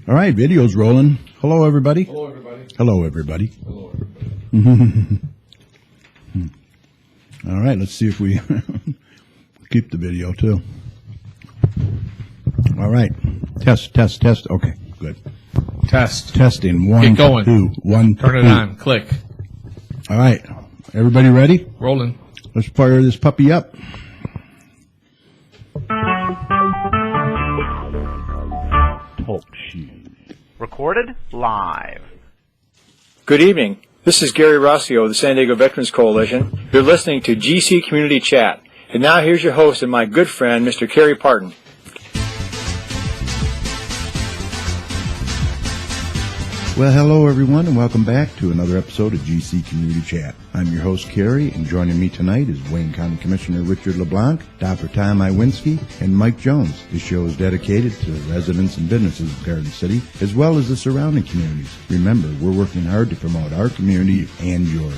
All right, video's rolling. Hello, everybody. Hello, everybody. Hello, everybody. Hello, everybody. All right, let's see if we keep the video, too. All right. Test. Okay, good. Testing. 1, Get going. 2, 1, Turn it 2. on. Click. All right. Everybody ready? Rolling. Let's fire this puppy up. Talk shoes. Recorded live. Good evening. This is Gary Rossio of the San Diego Veterans Coalition. You're listening to GC Community Chat. And now here's your host and my good friend, Mr. Kerry Parton. Well, hello, everyone, and welcome back to another episode of GC Community Chat. I'm your host, Kerry, and joining me tonight is Wayne County Commissioner Richard LeBlanc, Dr. Tom Iwinski, and Mike Jones. This show is dedicated to the residents and businesses of Garden City, as well as the surrounding communities. Remember, we're working hard to promote our community and yours.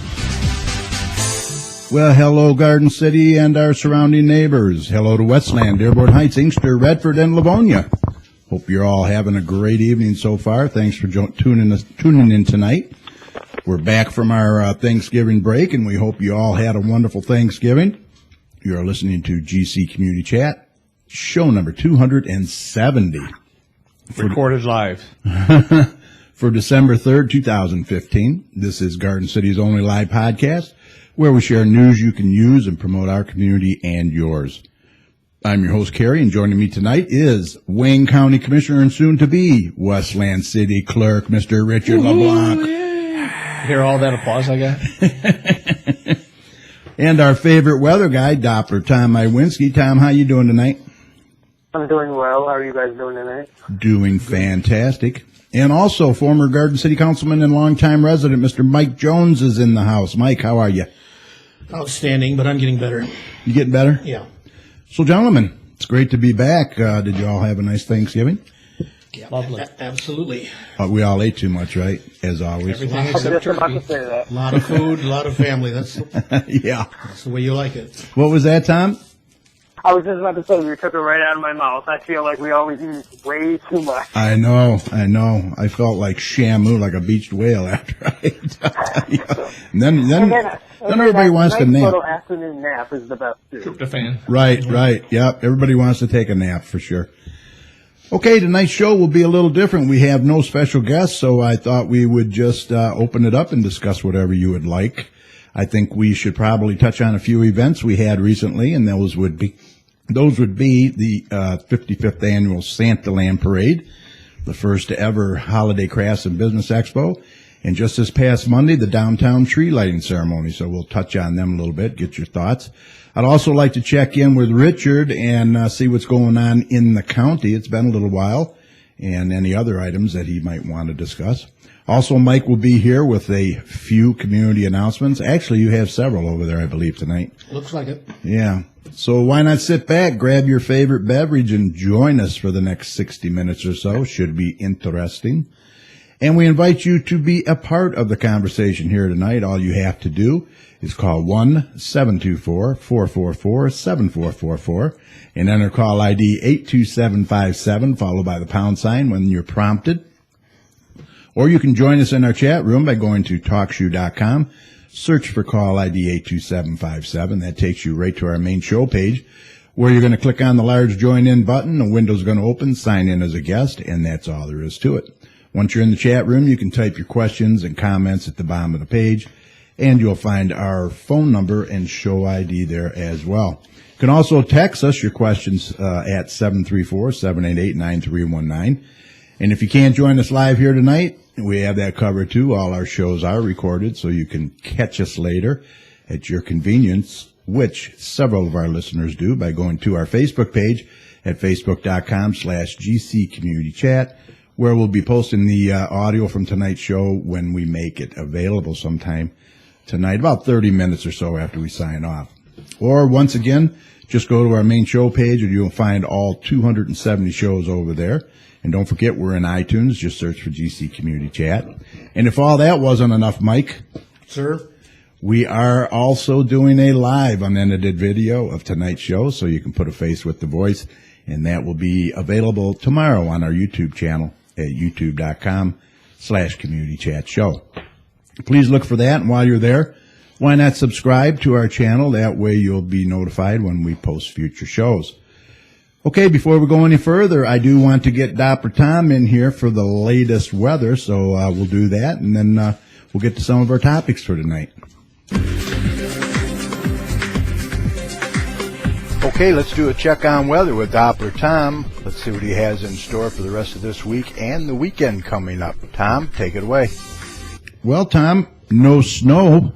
Well, hello, Garden City and our surrounding neighbors. Hello to Westland, Dearborn Heights, Inkster, Redford, and Livonia. Hope you're all having a great evening so far. Thanks for tuning in tonight. We're back from our Thanksgiving break, and we hope you all had a wonderful Thanksgiving. You're listening to GC Community Chat, show number 270. Recorded live. For December 3rd, 2015. This is Garden City's only live podcast, where we share news you can use and promote our community and yours. I'm your host, Kerry, and joining me tonight is Wayne County Commissioner and soon-to-be Westland City Clerk, Mr. Richard LeBlanc. Yeah. Hear all that applause I got? And our favorite weather guy, Dr. Tom Iwinski. Tom, how you doing tonight? I'm doing well. How are you guys doing tonight? Doing fantastic. And also, former Garden City Councilman and longtime resident, Mr. Mike Jones, is in the house. Mike, how are you? Outstanding, but I'm getting better. You getting better? Yeah. So, gentlemen, it's great to be back. Did you all have a nice Thanksgiving? Yeah, Lovely. Absolutely. We all ate too much, right? As always. Everything I was except just about to turkey. say that. A lot of food, a lot of family. That's Yeah. the way you like it. What was that, Tom? I was just about to say you took it right out of my mouth. I feel like we always eat way too much. I know. I felt like Shamu, like a beached whale after I ate. And then everybody wants to nice nap. little afternoon nap is the best too. Tryptophan. Right. Yep. Everybody wants to take a nap for sure. Okay, tonight's show will be a little different. We have no special guests, so I thought we would just open it up and discuss whatever you would like. I think we should probably touch on a few events we had recently, and those would be the 55th annual Santaland Parade, the first ever holiday crafts and business expo, and just this past Monday, the downtown tree lighting ceremony. So we'll touch on them a little bit, get your thoughts. I'd also like to check in with Richard and see what's going on in the county. It's been a little while, and any other items that he might want to discuss. Also, Mike will be here with a few community announcements. Actually, you have several over there, I believe, tonight. Looks like it. Yeah. So why not sit back, grab your favorite beverage, and join us for the next 60 minutes or so. Should be interesting. And we invite you to be a part of the conversation here tonight. All you have to do is call 1-724-444-7444 and enter call ID 82757, followed by the pound sign when you're prompted. Or you can join us in our chat room by going to TalkShoe.com. Search for call ID 82757. That takes you right to our main show page, where you're going to click on the large join in button. The window's going to open, sign in as a guest, and that's all there is to it. Once you're in the chat room, you can type your questions and comments at the bottom of the page, and you'll find our phone number and show ID there as well. You can also text us your questions at 734-788-9319. And if you can't join us live here tonight, we have that covered too. All our shows are recorded, so you can catch us later at your convenience, which several of our listeners do by going to our Facebook page at facebook.com/GC Community Chat, where we'll be posting the audio from tonight's show when we make it available sometime tonight, about 30 minutes or so after we sign off. Or once again, just go to our main show page and you'll find all 270 shows over there. And don't forget, we're in iTunes. Just search for GC Community Chat. And if all that wasn't enough, Mike, Sir? we are also doing a live unedited video of tonight's show, so you can put a face with the voice. And that will be available tomorrow on our YouTube channel at youtube.com/community chat show. Please look for that. And while you're there, why not subscribe to our channel? That way you'll be notified when we post future shows. Okay, before we go any further, I do want to get Dapper Tom in here for the latest weather, so we'll do that, and then we'll get to some of our topics for tonight. Okay, let's do a check on weather with Doppler Tom. Let's see what he has in store for the rest of this week and the weekend coming up. Tom, take it away. Well, Tom, no snow.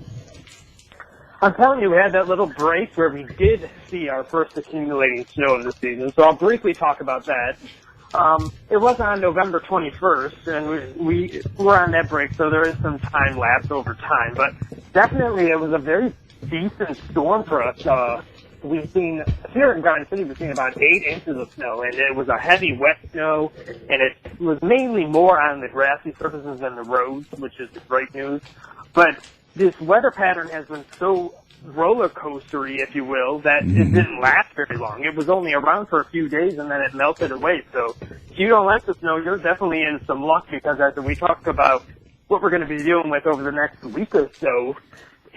I'm telling you, we had that little break where we did see our first accumulating snow of the season, so I'll briefly talk about that. It was on November 21st, and we were on that break, so there is some time lapse over time, but definitely it was a very decent storm for us. We've seen, here in Garden City, we've seen about 8 inches of snow, and it was a heavy, wet snow, and it was mainly more on the grassy surfaces than the roads, which is great news. But this weather pattern has been so roller coastery, if you will, that it didn't last very long. It was only around for a few days, and then it melted away. So if you don't like the snow, you're definitely in some luck, because as we talk about what we're going to be dealing with over the next week or so,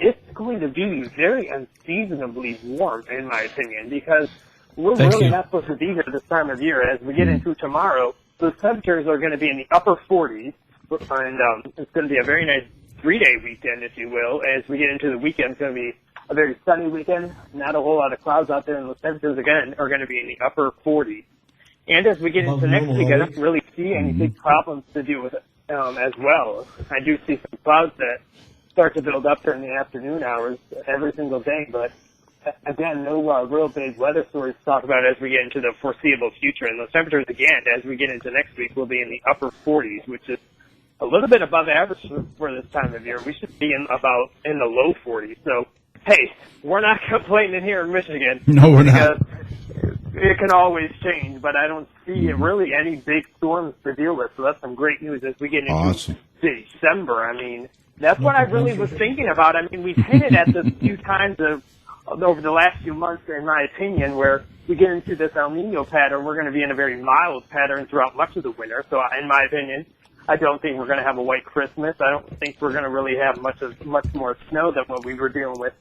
it's going to be very unseasonably warm, in my opinion, because we're really not supposed to be here this time of year. As we get into tomorrow, those temperatures are going to be in the upper 40s, and it's going to be a very nice 3-day weekend, if you will. As we get into the weekend, it's going to be a very sunny weekend, not a whole lot of clouds out there, and the temperatures, again, are going to be in the upper 40s. And as we get into next week, I don't really see any big problems to deal with as well. I do see some clouds that start to build up during the afternoon hours every single day, but again, no real big weather stories to talk about as we get into the foreseeable future. And those temperatures, again, as we get into next week, will be in the upper 40s, which is a little bit above average for this time of year. We should be in the low 40s. So, hey, we're not complaining here in Michigan. No, we're not. It can always change, but I don't see really any big storms to deal with. So that's some great news as we get into December. I mean, that's what I really was thinking about. I mean, we've hinted at this a few times over the last few months, in my opinion, where we get into this El Nino pattern. We're going to be in a very mild pattern throughout much of the winter. So, in my opinion, I don't think we're going to have a white Christmas. I don't think we're going to really have much more snow than what we were dealing with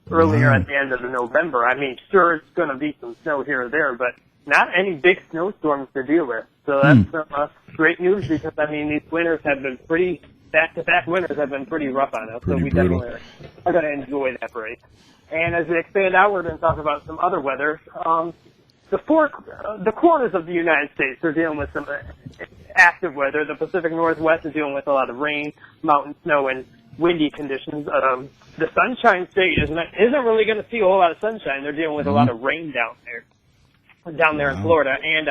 earlier at the end of November. I mean, sure, it's going to be some snow here or there, but not any big snowstorms to deal with. So that's great news, because, I mean, these winters have been back-to-back winters have been pretty rough on us. So we definitely are going to enjoy that break. And as we expand outward and talk about some other weather, the corners of the United States are dealing with some active weather. The Pacific Northwest is dealing with a lot of rain, mountain snow, and windy conditions. The Sunshine State isn't really going to see a whole lot of sunshine. They're dealing with a lot of rain down there in Florida, and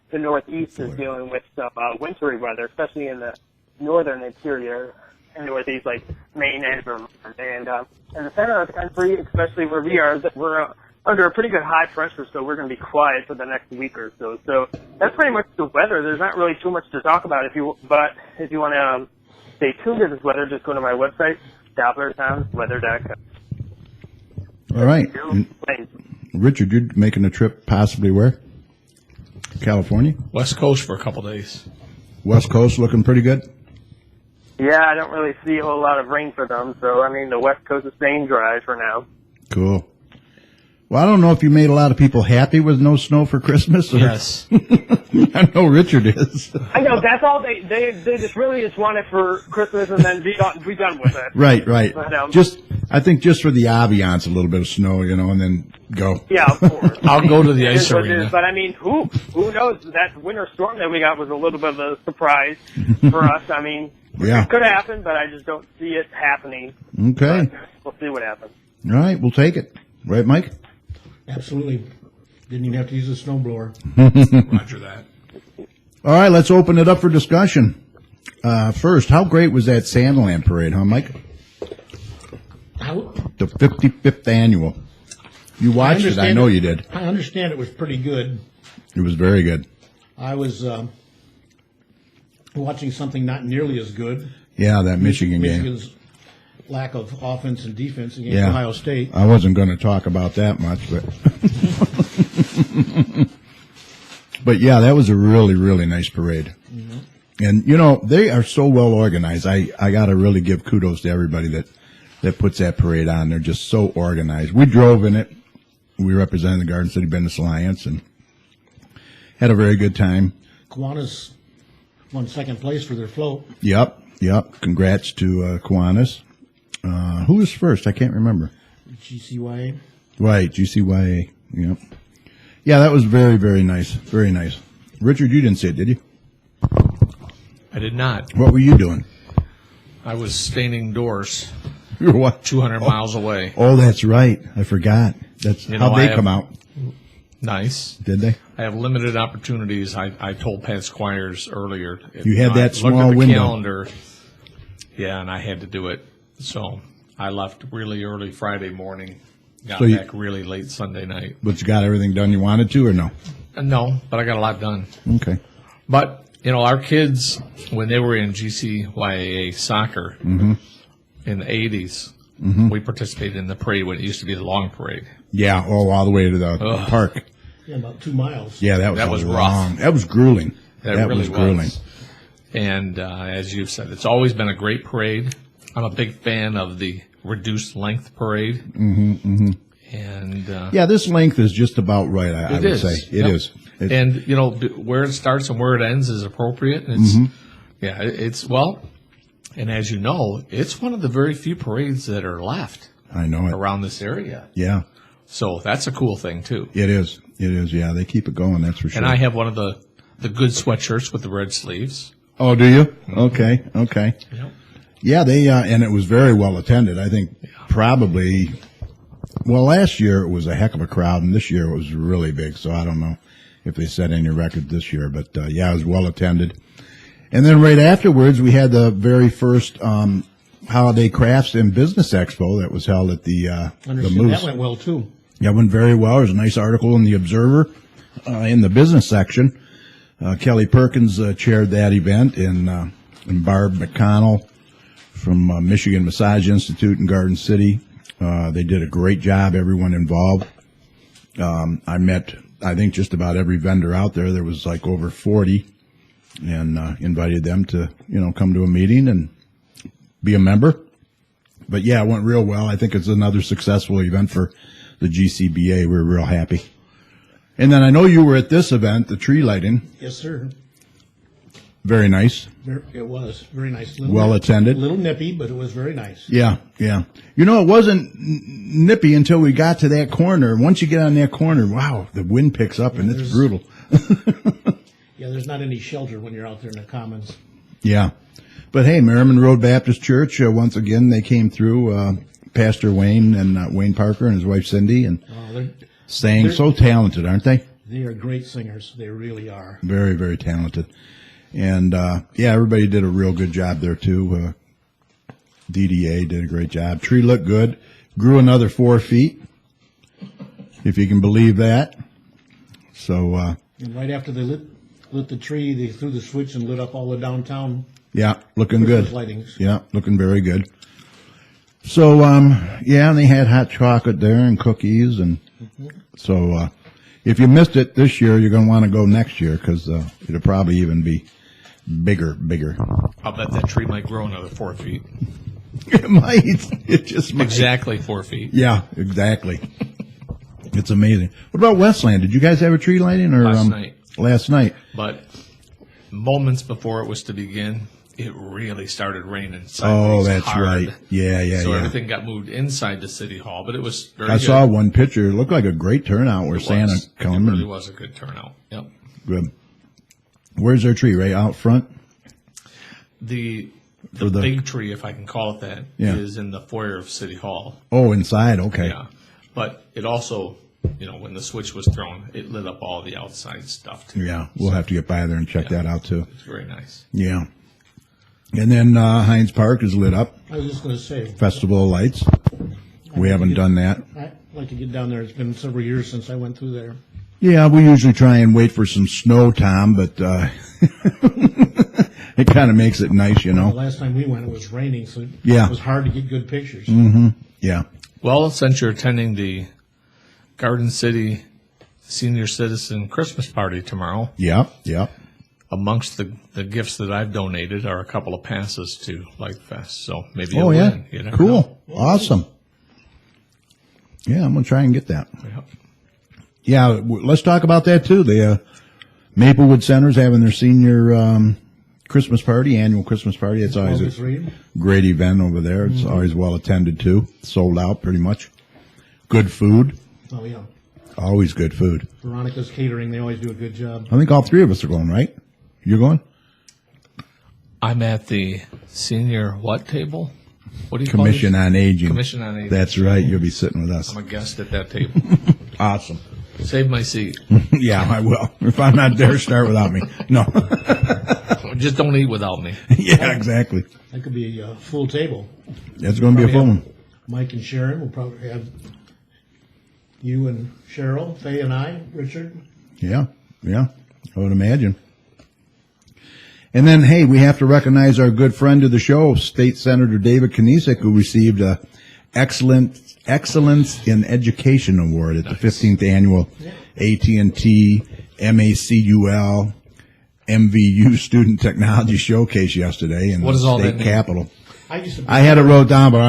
the Northeast is dealing with some wintry weather, especially in the northern interior and Northeast, like Maine and Vermont. And in the center of the country, especially where we are, we're under a pretty good high pressure, so we're going to be quiet for the next week or so. So that's pretty much the weather. There's not really too much to talk about. But if you want to stay tuned to this weather, just go to my website, DopplerTownsWeather.com. All right. Richard, you're making a trip possibly where? California? West Coast for a couple days. West Coast looking pretty good? Yeah, I don't really see a whole lot of rain for them. So, I mean, the West Coast is staying dry for now. Cool. Well, I don't know if you made a lot of people happy with no snow for Christmas. Or... Yes. I know Richard is. I know, that's all they just really just want it for Christmas and then be done with it. Right. But, I think just for the ambiance, a little bit of snow, and then go. Yeah, of course. I'll go to the ice arena. But I mean, who knows? That winter storm that we got was a little bit of a surprise for us. I mean, it could happen, but I just don't see it happening. Okay. But we'll see what happens. All right, we'll take it. Right, Mike? Absolutely. Didn't even have to use a snowblower. Roger that. All right, let's open it up for discussion. First, how great was that Santaland Parade, huh, Mike? The 55th annual. You watched it. I know you did. I understand it was pretty good. It was very good. I was watching something not nearly as good. Yeah, that Michigan game. Michigan's lack of offense and defense against Ohio State. I wasn't going to talk about that much, but but yeah, that was a really, really nice parade. Mm-hmm. And, you know, they are so well organized. I got to really give kudos to everybody that puts that parade on. They're just so organized. We drove in it. We represented the Garden City Business Alliance and had a very good time. Kiwanis won second place for their float. Yep. Congrats to Kiwanis. Who was first? I can't remember. GCYA. Right, GCYA. Yep. Yeah, that was very, very nice. Very nice. Richard, you didn't see it, did you? I did not. What were you doing? I was staining doors You were what? 200 miles away. Oh, that's right. I forgot. That's You how know, they I come have- out. Nice. Did they? I have limited opportunities. I told Pat Squires earlier. You had that I small looked at the window. calendar. Yeah, and I had to do it. So I left really early Friday morning. Got So you- back really late Sunday night. But you got everything done you wanted to, or no? No, but I got a lot done. Okay. But, you know, our kids, when they were in GCYA soccer in the 80s, we participated in the parade when it used to be the long parade. Yeah. Oh, all the way to the park. Yeah, about 2 miles. Yeah, that was rough. That was grueling. That really was grueling. And as you've said, it's always been a great parade. I'm a big fan of the reduced length parade. And Yeah, this length is just about right. I It would is. say it Yep. is. It- and you know where it starts and where it ends is appropriate. And it's it's well, and as you know, it's one of the very few parades that are left I know it. around this area. Yeah, So that's a cool thing too. it is. It is. Yeah, they keep it going. That's for sure. And I have one of the good sweatshirts with the red sleeves. Oh, do you? Okay. Okay. Yep. Yeah, they and it was very well attended. I think probably. Well, last year it was a heck of a crowd, and this year it was really big. So I don't know if they set any record this year, but yeah, it was well attended. And then right afterwards, we had the very first Holiday Crafts and Business Expo that was held at the Understood. Moose. That went well, too. Yeah, it went very well. There's a nice article in the Observer in the business section. Kelly Perkins chaired that event, and Barb McConnell from Michigan Massage Institute in Garden City. They did a great job, everyone involved. I met, I think, just about every vendor out there. There was like over 40, and invited them to, come to a meeting and be a member. But yeah, it went real well. I think it's another successful event for the GCBA. We're real happy. And then I know you were at this event, the tree lighting. Yes, sir. Very nice. It was very nice. Well attended. A little nippy, but it was very nice. Yeah, yeah. It wasn't nippy until we got to that corner. Once you get on that corner, wow, the wind picks up and it's brutal. Yeah, there's not any shelter when you're out there in the commons. Yeah. But hey, Merriman Road Baptist Church, once again, they came through, Pastor Wayne and Wayne Parker and his wife Cindy, and sang so talented, aren't they? They are great singers. They really are. Very, very talented. And, yeah, everybody did a real good job there too. DDA did a great job. Tree looked good. Grew another 4 feet, if you can believe that. So, And right after they lit the tree, they threw the switch and lit up all the downtown yeah, looking Christmas good. lightings. Yeah, looking very good. So, yeah, and they had hot chocolate there and cookies. And so, if you missed it this year, you're going to want to go next year because, it'll probably even be bigger. I'll bet that tree might grow another 4 feet. It might. It just might. Exactly 4 feet. Yeah, exactly. It's amazing. What about Westland? Did you guys have a tree lighting or Last night. Last night. But moments before it was to begin, it really started raining. Oh, sideways that's hard. right. Yeah, So yeah. everything got moved inside the city hall, but it was very I good. saw one picture. It looked like a great turnout where It Santa was. come. It really was a good turnout. Yep. Good. Where's their tree? Right out front? The For the- big tree, if I can call it that, Yeah. is in the foyer of City Hall. Oh, inside. Okay. Yeah. But it also, when the switch was thrown, it lit up all the outside stuff too. Yeah, we'll have to get by there and check that out too. It's very nice. Yeah. And then Heinz Park is lit up. I was just going to say, Festival of Lights. We haven't done that. I'd like to get down there. It's been several years since I went through there. Yeah, we usually try and wait for some snow, Tom, but it kind of makes it nice, The last time we went, it was raining, so Yeah. it was hard to get good pictures. Yeah. Well, since you're attending the Garden City Senior Citizen Christmas Party tomorrow, Yep. amongst the gifts that I've donated are a couple of passes to Light Fest. So maybe Oh, you'll yeah. win. You never Cool. know. Awesome. Yeah, I'm going to try and get that. Yep. Yeah, let's talk about that too. The Maplewood Center's having their senior Christmas party, annual Christmas party. It's always August a Reed. great event over there. It's always well attended too. Sold out pretty much. Good food. Oh, yeah. Always good food. Veronica's Catering, they always do a good job. I think all three of us are going, right? You're going? I'm at the senior what table? What do you Commission call it? on Aging. Commission on Aging. That's right. You'll be sitting with us. I'm a guest at that table. Awesome. Save my seat. Yeah, I will. If I'm not there, start without me. No. Just don't eat without me. Yeah, exactly. That could be a full table. That's going to be a full one. Mike and Sharon will probably have you and Cheryl, Faye and I, Richard. Yeah, I would imagine. And then, hey, we have to recognize our good friend of the show, State Senator David Knisik, who received a Excellence in Education Award at the 15th Annual AT&T MACUL MVU Student Technology Showcase yesterday in What the does all state that mean? capitol. I used I had it wrote down, but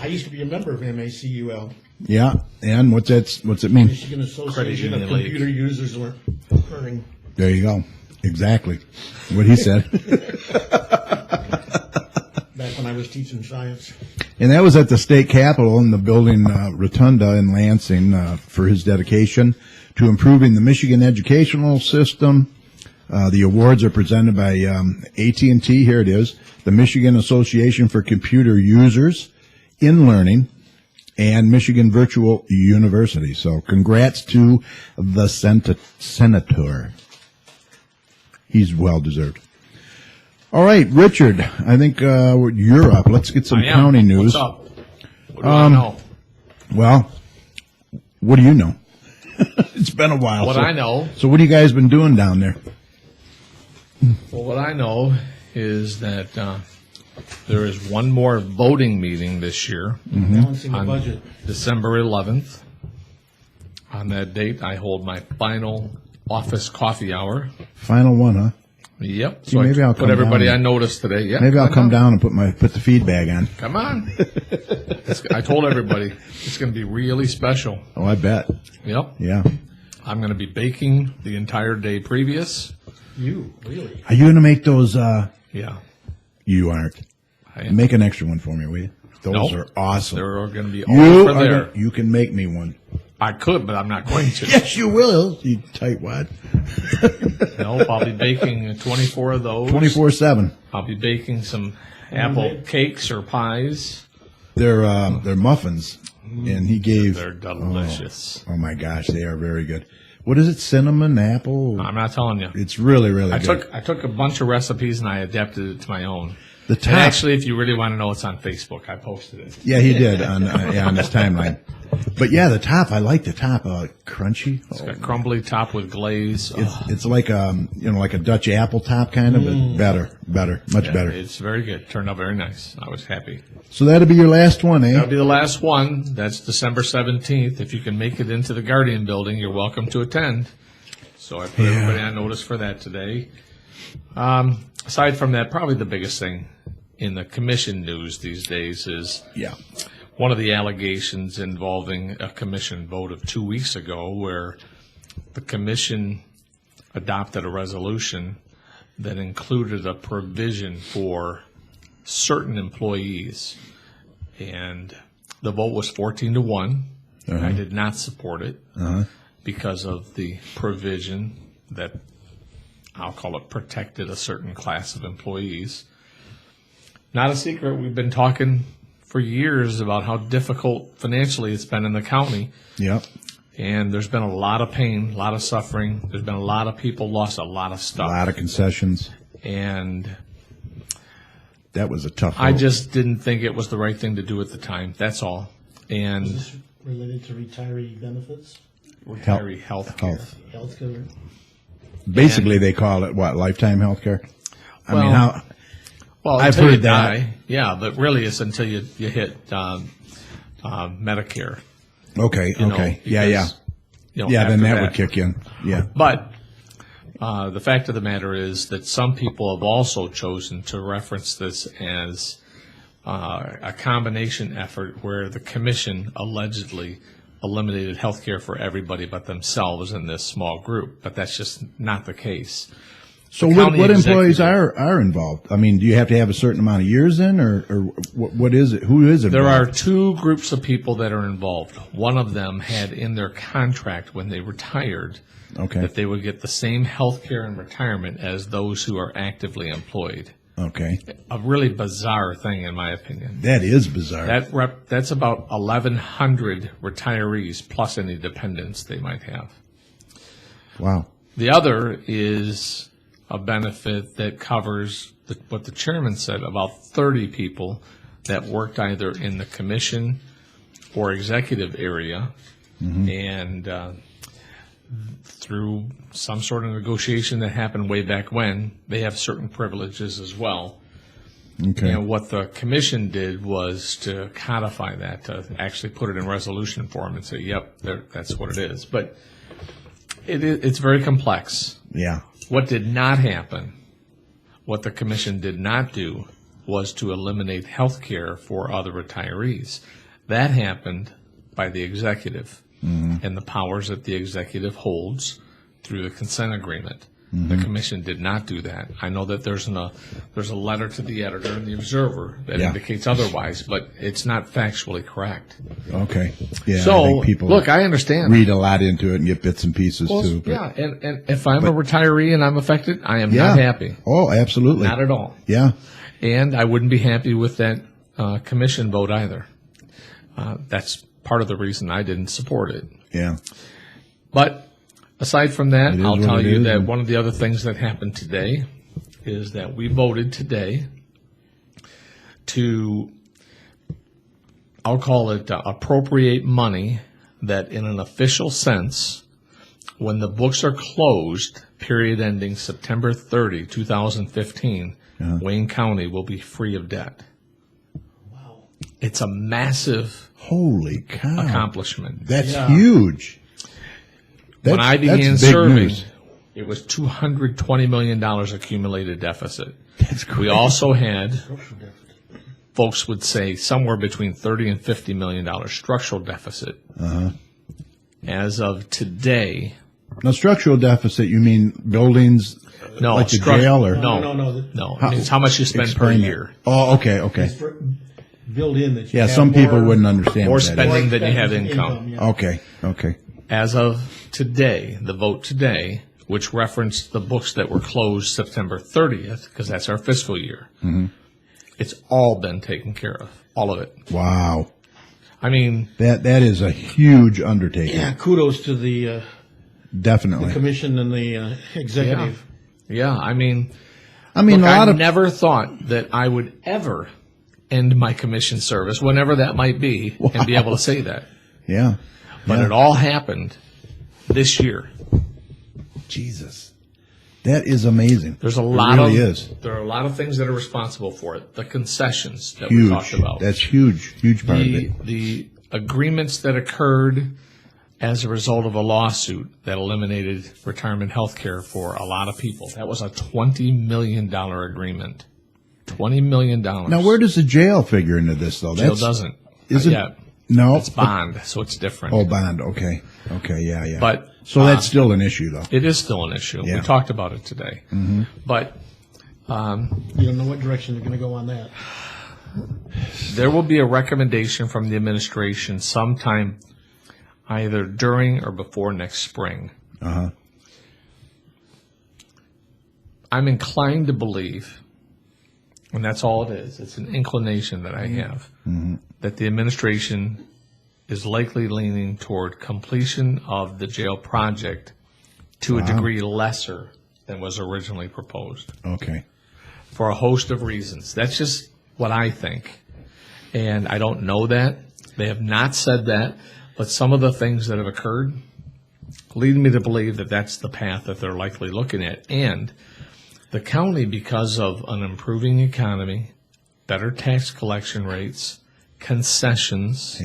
I used to be a member of MACUL, yeah. And what's it mean? Michigan Association of Credit Union Computer Users Learning. There you go. Exactly what he said. Back when I was teaching science. And that was at the state capitol in the building Rotunda in Lansing for his dedication to improving the Michigan educational system. The awards are presented by AT&T. Here it is, the Michigan Association for Computer Users in Learning, and Michigan Virtual University. So congrats to the senator. He's well deserved. All right, Richard, I think you're up. Let's get some I am. county news. What's up? What do I know? Well, what do you know? It's been a while. What so, I know. So what have you guys been doing down there? Well, what I know is that there is one more voting meeting this year, Balancing the On- budget. December 11th. On that date, I hold my final office coffee hour. Final one, huh? Yep. See, maybe I'll put come everybody down. on notice today. Yeah, Maybe I'll come down and put the feed bag on. Come on. I told everybody it's going to be really special. Oh, I bet. Yep. Yeah. I'm going to be baking the entire day previous. You, really? Are you going to make those? Yeah. You aren't. I am. Make an extra one for me, will you? Those Nope. are awesome. They're going to be You over are there. gonna, you can make me one. I could, but I'm not going to. Yes, you will. You tightwad. Nope, I'll be baking 24 of those. 24/7. I'll be baking some apple cakes or pies. They're muffins, and he gave. They're delicious. Oh my gosh, they are very good. What is it? Cinnamon apple? I'm not telling you. It's really, really good. I took a bunch of recipes and I adapted it to my own. The top. And actually, if you really want to know, it's on Facebook. I posted it. Yeah, he did on his timeline. But yeah, the top. I like the top. Crunchy. It's got crumbly top with glaze. It's like like a Dutch apple top kind of, but better, much better. It's very good. Turned out very nice. I was happy. So that'll be your last one, eh? That'll be the last one. That's December 17th. If you can make it into the Guardian building, you're welcome to attend. So I put everybody on notice for that today. Aside from that, probably the biggest thing in the commission news these days is one of the allegations involving a commission vote of 2 weeks ago where the commission adopted a resolution that included a provision for certain employees. And the vote was 14-1. I did not support it because of the provision that I'll call it protected a certain class of employees. Not a secret, we've been talking for years about how difficult financially it's been in the county. Yep. And there's been a lot of pain, a lot of suffering. There's been a lot of people lost a lot of A stuff. lot of concessions. And That was a tough I vote. just didn't think it was the right thing to do at the time. That's all. And Is this related to retiree benefits? retiree health care. Health care? Basically, they call it what? Lifetime health care? I mean, Well, how? Well, I've until heard you that. die, yeah, but really it's until you hit Medicare. Okay, you know, okay. because, you know, Yeah, then after that would kick in. Yeah. But The fact of the matter is that some people have also chosen to reference this as a combination effort where the commission allegedly eliminated health care for everybody but themselves in this small group, but that's just not the case. So The what county employees executive- are involved? I mean, do you have to have a certain amount of years in, or what is it? Who is involved? There are two groups of people that are involved. One of them had in their contract when they retired Okay. that they would get the same health care in retirement as those who are actively employed. Okay. A really bizarre thing, in my opinion. That is bizarre. That's about 1,100 retirees plus any dependents they might have. Wow. The other is a benefit that covers what the chairman said, about 30 people that worked either in the commission or executive area, and through some sort of negotiation that happened way back when, they have certain privileges as well. Okay. And what the commission did was to codify that, to actually put it in resolution form and say, yep, that's what it is. But it's very complex. Yeah. What did not happen, what the commission did not do, was to eliminate health care for other retirees. That happened by the executive and the powers that the executive holds through the consent agreement. The commission did not do that. I know that there's a letter to the editor in the Observer that indicates otherwise, but it's not factually correct. Okay. Yeah. I So, think people look, I understand. read a lot into it and get bits and pieces Well, too. But yeah, and if I'm a retiree and I'm affected, I am yeah. not happy. Oh, absolutely. Not at all. Yeah. And I wouldn't be happy with that commission vote either. That's part of the reason I didn't support it. Yeah. But aside from that, It is I'll what tell it you is. that one of the other things that happened today is that we voted today to, I'll call it appropriate money that in an official sense, when the books are closed, period ending September 30, 2015, Wayne County will be free of debt. Wow. It's a massive Holy cow. accomplishment. That's huge. When I began that's big serving, news. it was $220 million accumulated deficit. That's great. We also had, folks would say, somewhere between $30 and $50 million structural deficit. As of today, Now, structural deficit, you mean buildings no, like the jail or? no. It's how much you spend per Explain that. year. Oh, okay, okay. It's built in that you Yeah, have some people more- wouldn't understand More what that is. spending than you have income. yeah. Okay, okay. As of today, the vote today, which referenced the books that were closed September 30th, because that's our fiscal year, it's all been taken care of, all of it. Wow. I mean, That is a huge undertaking. Yeah, kudos to the Definitely. commission and the executive. yeah, I mean, I mean, look, a lot I of never thought that I would ever end my commission service, whenever that might be, and be able to say that. yeah. But it all happened this year. Jesus, that is amazing. There's a It lot really of is there are a lot of things that are responsible for it. The concessions that we huge. talked about. That's huge part of it. The agreements that occurred as a result of a lawsuit that eliminated retirement health care for a lot of people. That was a $20 million agreement. $20 million. Now, where does the jail figure into this, though? Jail doesn't. Is Not it? yet. No, It's bond, so it's different. Oh, bond. Okay, yeah. But So that's still an issue, though. it is still an issue. Yeah. We talked about it today. But You don't know what direction they're going to go on that. there will be a recommendation from the administration sometime either during or before next spring. I'm inclined to believe, and that's all it is, it's an inclination that I have, that the administration is likely leaning toward completion of the jail project to a degree lesser than was originally proposed, Okay. for a host of reasons. That's just what I think. And I don't know that. They have not said that, but some of the things that have occurred lead me to believe that that's the path that they're likely looking at. And the county, because of an improving economy, better tax collection rates, concessions,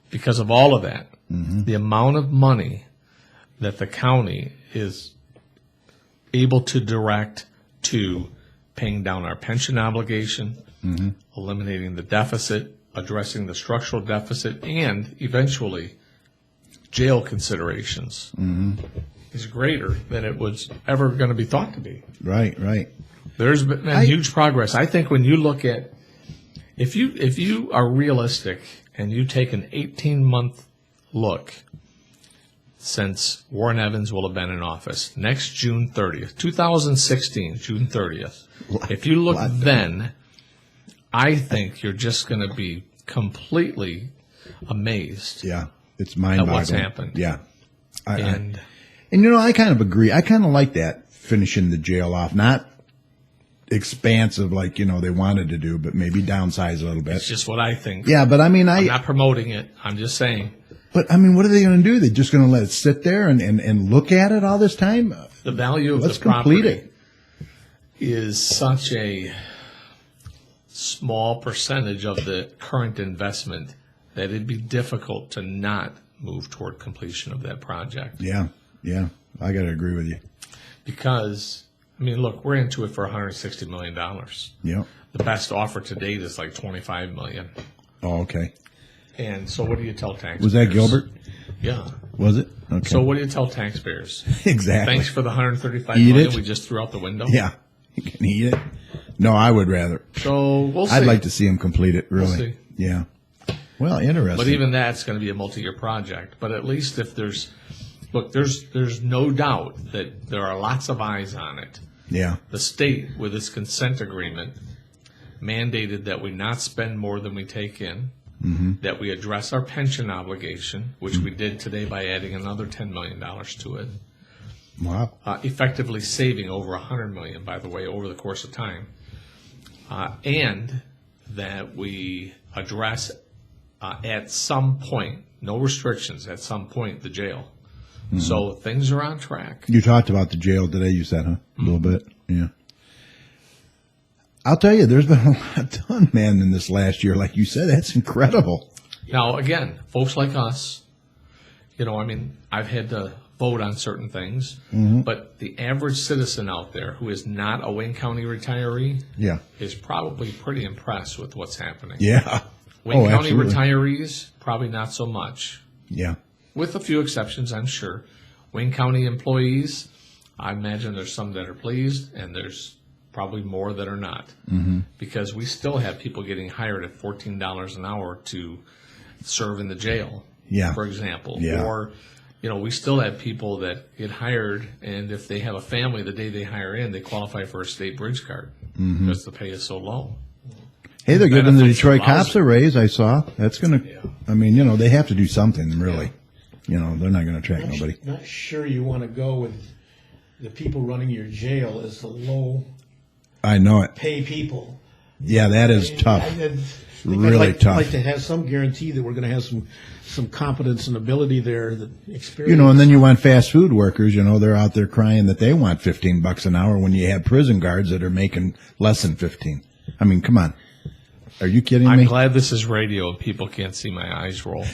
because of all of that, the amount of money that the county is able to direct to paying down our pension obligation, eliminating the deficit, addressing the structural deficit, and eventually jail considerations is greater than it was ever going to be thought to be. Right, right. There's been huge progress. I think when you look at, if you are realistic and you take an 18-month look since Warren Evans will have been in office, next June 30th, 2016, June 30th. If you look then, I think you're just going to be completely amazed Yeah, it's at mind-boggling. what's happened. Yeah. And And I kind of agree. I kind of like that, finishing the jail off. Not expansive like, they wanted to do, but maybe downsize a little bit. it's just what I think. Yeah, but I mean, I'm not promoting it. I'm just saying. but I mean, what are they going to do? They're just going to let it sit there and look at it all this time? The value of Let's the complete property it. is such a small percentage of the current investment that it'd be difficult to not move toward completion of that project. Yeah, yeah. I got to agree with you. Because, I mean, look, we're into it for $160 million. Yep. The best offer to date is like $25 million. Oh, okay. And so what do you tell taxpayers? Was that Gilbert? Yeah. Was it? Okay. So what do you tell taxpayers? Exactly. Thanks for the $135 Eat million it. we just threw out the window? Yeah. You can eat it. No, I would rather. So we'll see. I'd like to see him complete it, really. see. Yeah. Well, interesting. But even that's going to be a multi-year project. But at least if there's no doubt that there are lots of eyes on it. Yeah. The state, with its consent agreement, mandated that we not spend more than we take in, that we address our pension obligation, which we did today by adding another $10 million to it, Wow. effectively saving over $100 million, by the way, over the course of time, and that we address at some point, no restrictions, at some point, the jail. So things are on track. You talked about the jail today, you said, huh? A little bit. Yeah. I'll tell you, there's been a lot done, man, in this last year. Like you said, that's incredible. Now, again, folks like us, I've had to vote on certain things, but the average citizen out there who is not a Wayne County retiree Yeah. is probably pretty impressed with what's happening. Yeah. Wayne County absolutely. retirees, probably not so much, Yeah. with a few exceptions, I'm sure. Wayne County employees, I imagine there's some that are pleased, and there's probably more that are not. Because we still have people getting hired at $14 an hour to serve in the jail, Yeah. for example. Yeah. Or, we still have people that get hired, and if they have a family the day they hire in, they qualify for a state bridge card because the pay is so low. Hey, they're giving the Benefits Detroit are cops lousy. a raise, I saw. That's going to, Yeah. I mean, they have to do something, really. They're not going to attract nobody. Not sure you want to go with the people running your jail as the low I know it. pay people. Yeah, that is tough. Really I'd tough. like to have some guarantee that we're going to have some competence and ability there, that experience. And then you want fast food workers, they're out there crying that they want $15 an hour when you have prison guards that are making less than 15. I mean, come on. Are you kidding I'm me? glad this is radio and people can't see my eyes roll.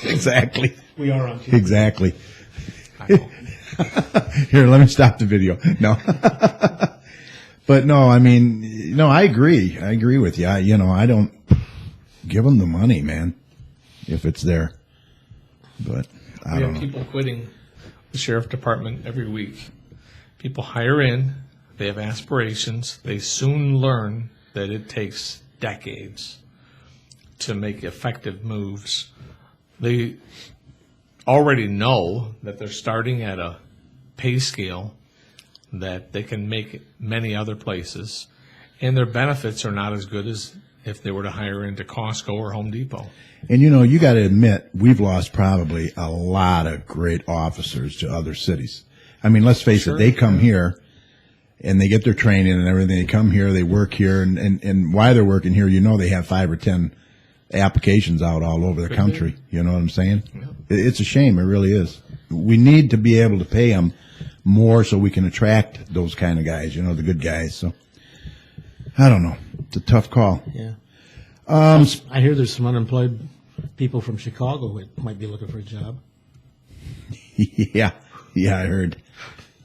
Exactly. we are on TV. Exactly. I know. Here, let me stop the video. No. But no, I mean, I agree. I agree with you. I don't give them the money, man, if it's there. But I We don't have know. people quitting the sheriff department every week. People hire in, they have aspirations, they soon learn that it takes decades to make effective moves. They already know that they're starting at a pay scale that they can make many other places, and their benefits are not as good as if they were to hire into Costco or Home Depot. And you got to admit, we've lost probably a lot of great officers to other cities. I mean, let's face it, they come here and they get their training and everything. They come here, they work here, and while they're working here, they have 5 or 10 applications out all over the country. You know what I'm saying? Yeah. It's a shame. It really is. We need to be able to pay them more so we can attract those kind of guys, the good guys. So I don't know. It's a tough call. Yeah. I hear there's some unemployed people from Chicago that might be looking for a job. Yeah, I heard.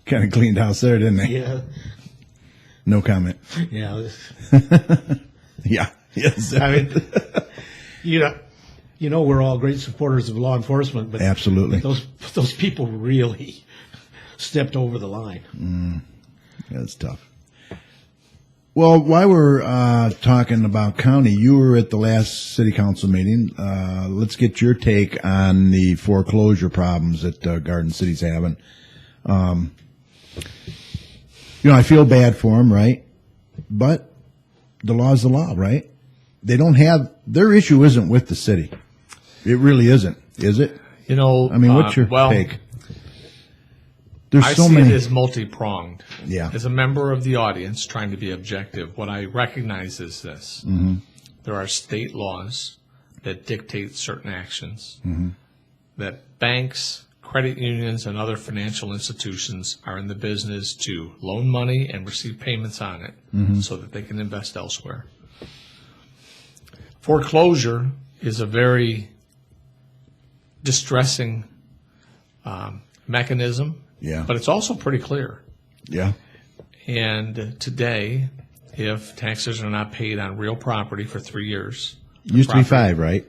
kind of cleaned house there, didn't they? Yeah, No comment. yeah. Yeah. Yes. I mean, you know, we're all great supporters of law enforcement, but Absolutely. those people really stepped over the line. That's tough. Well, while we're talking about county, you were at the last city council meeting. Let's get your take on the foreclosure problems that Garden City's having. I feel bad for them, right? But the law's the law, right? They don't have, their issue isn't with the city. It really isn't, is it? I mean, What's your take? There's I so see many. it as multi-pronged. Yeah. As a member of the audience trying to be objective, what I recognize is this. Mm-hmm. There are state laws that dictate certain actions, Mm-hmm. that banks, credit unions, and other financial institutions are in the business to loan money and receive payments on it so that they can invest elsewhere. Foreclosure is a very distressing mechanism, Yeah. but it's also pretty clear. Yeah. And today, if taxes are not paid on real property for 3 years, Used to be 5, right?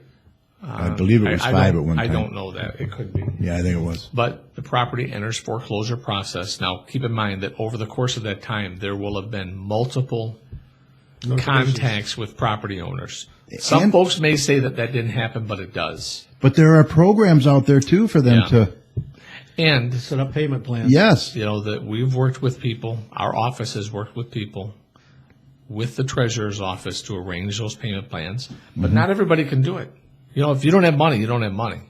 I believe it was I 5 don't- at one time. I don't know that. It could be. Yeah, I think it was. But the property enters foreclosure process. Now, keep in mind that over the course of that time, there will have been multiple contacts with property owners. Some And- folks may say that that didn't happen, but it does. But there are programs out there too for them Yeah. to. And Set up payment plans. Yes. that we've worked with people, our office has worked with people, with the treasurer's office to arrange those payment plans, but not everybody can do it. If you don't have money, you don't have money.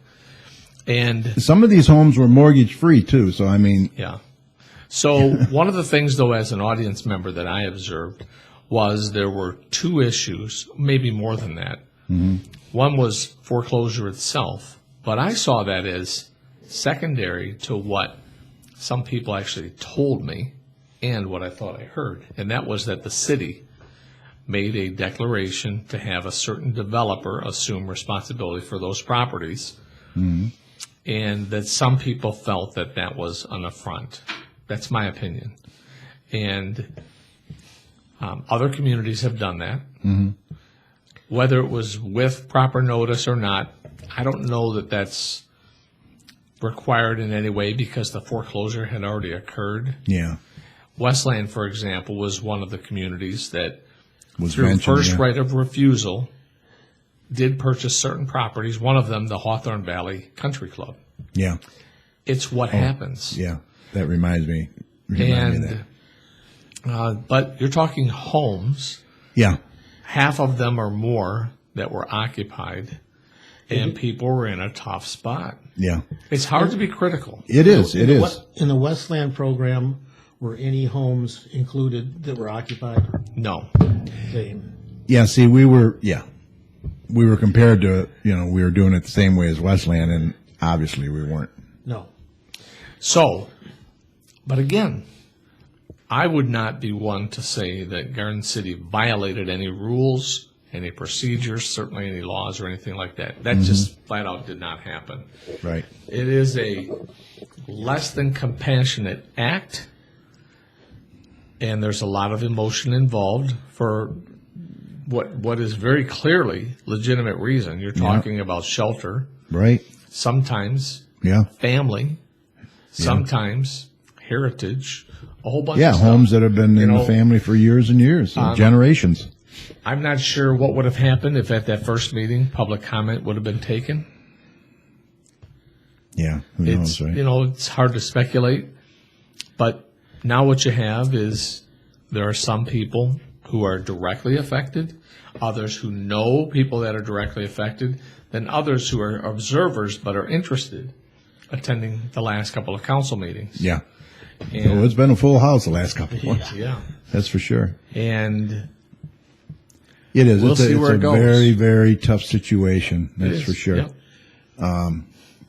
And Some of these homes were mortgage free too. So I mean, yeah. So one of the things, though, as an audience member that I observed was there were 2 issues, maybe more than that. One was foreclosure itself, but I saw that as secondary to what some people actually told me and what I thought I heard, and that was that the city made a declaration to have a certain developer assume responsibility for those properties, and that some people felt that that was an affront. That's my opinion. And other communities have done that. Whether it was with proper notice or not, I don't know that that's required in any way because the foreclosure had already occurred. yeah, Westland, for example, was one of the communities that was through mentioned. first yeah. right of refusal did purchase certain properties, one of them the Hawthorne Valley Country Club. Yeah, It's what happens. yeah. That reminds me. Remind me of that. And but you're talking homes, Yeah, half of them or more that were occupied, and people were in a tough spot. yeah. It's hard to be critical. It is. It In the is. In the Westland program, were any homes included that were occupied? No. Same. Yeah. See, we were compared to we were doing it the same way as Westland, and obviously we weren't. No. So, but again, I would not be one to say that Garden City violated any rules, any procedures, certainly any laws or anything like that. That just flat out did not happen. Right. It is a less than compassionate act, and there's a lot of emotion involved for what is very clearly legitimate reason. You're talking about shelter, Right. sometimes Yeah. family, sometimes heritage, a whole bunch Yeah. of stuff. Homes that have been in the family for years and years, generations. I'm not sure what would have happened if at that first meeting public comment would have been taken. Yeah. Who It's knows, right? it's hard to speculate, but now what you have is there are some people who are directly affected, others who know people that are directly affected, then others who are observers but are interested, attending the last couple of council meetings. Yeah. And, So it's been a full house the last couple of months. yeah, That's for sure. and It is. We'll it's see a, where it's it a goes. very, very tough situation. it That's is, for sure. yeah.